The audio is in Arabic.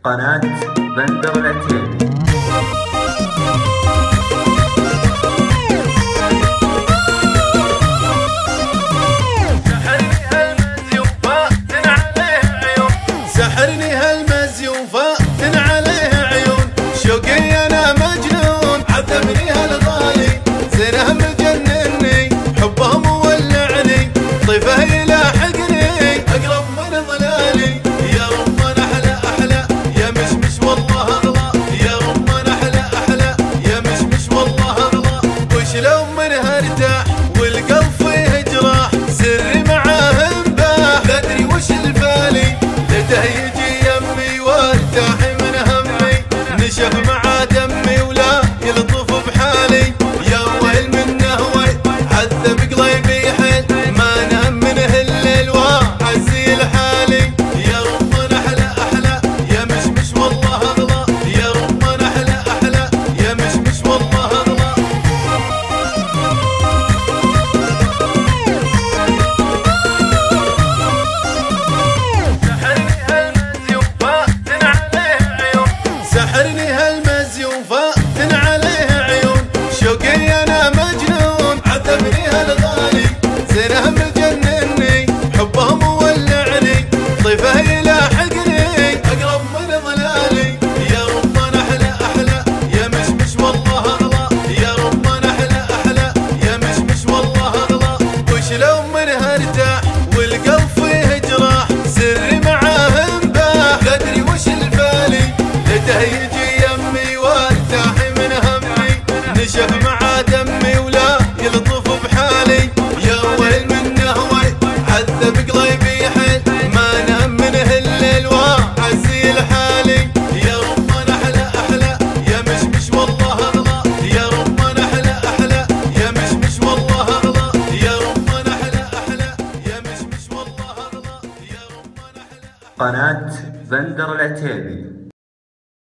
قناة بندر العتيبي. سحرني هالمزي وفاتن عليه عيون، شوقي انا مجنون، عذبني هالغالي زينه مجنني، حبه مولعني، طيفه يلاحقني اقرب من ظلالي، يا رمان احلى احلى يا مشمش والله اغلى، يا رمان احلى احلى يا مشمش والله اغلى، وش لو منها ارتاح والقلب فيه جراح، سري معاه انباح لا ادري وش الفالي، لده يجي يمي وارتاح من همي، نشف مع دمي ولا يلطف بحالي، يا ويل منه ويل عذب قلبي حيل، ما نام منه الليل واعزي لحالي، يا رمان احلى احلى يا مشمش والله اغلى، يا رمان احلى احلى يا مشمش والله اغلى. سحرني هالمزي وفاتن عليه عيون، شوقي انا مجنون، عذبني هالغالي زينه مجنني، حبه مولعني، طيفه يلاحقني اقرب من ظلالي، يا رمان احلى احلى يا مشمش والله اغلى، يا رمان احلى احلى يا مشمش والله اغلى، وش لو منها ارتاح والقلب فيه جراح، سري معاه انباح لا ادري وش الفالي، لده يجي يمي وارتاح من همي، نشف مع دمي ولا يلطف بحالي، يا ويل منه ويل عذب قلبي حيل، ما نام منه الليل واعزي لحالي، يا رمان احلى احلى يا مشمش والله اغلى، يا رمان احلى احلى يا مشمش والله اغلى، يا رمان احلى احلى يا مشمش والله اغلى، يا رمان احلى. قناة بندر العتيبي.